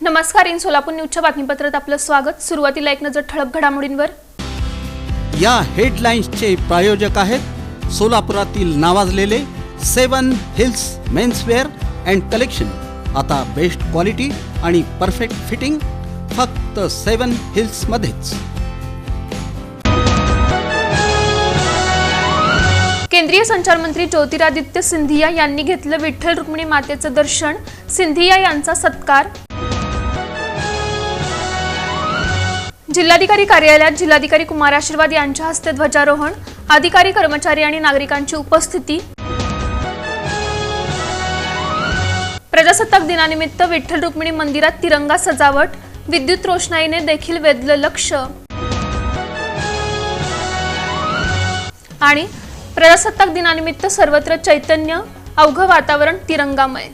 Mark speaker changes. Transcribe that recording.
Speaker 1: नमस्कार, इन सोलापूर न्यूजच्या बातमीपत्रात आपलं स्वागत। सुरुवातीला एक नजर ठळक घडामोडींवर।
Speaker 2: या हेडलाईन्सचे प्रायोजक आहेत सोलापुरातील नावाजलेले 7 हिल्स मेन्सवेअर अँड कलेक्शन। आता बेस्ट क्वालिटी आणि परफेक्ट फिटिंग फक्त 7 हिल्स मध्येच।
Speaker 1: केंद्रीय संचारमंत्री ज्योतिरादित्य सिंधिया यांनी घेतलं विठ्ठल रुक्मिणी मातेचं दर्शन। सिंधिया यांचा सत्कार। जिल्हाधिकारी कार्यालयात जिल्हाधिकारी कुमार आशीर्वाद यांच्या हस्ते ध्वजारोहण। अधिकारी, कर्मचारी आणि नागरिकांची उपस्थिती। प्रजासत्ताक दिनानिमित्त विठ्ठल रुक्मिणी मंदिरात तिरंगा सजावट। विद्युत रोषणाईने देखील वेधलं लक्ष। आणि प्रजासत्ताक दिनानिमित्त सर्वत्र चैतन्य, अवघं वातावरण तिरंगामय।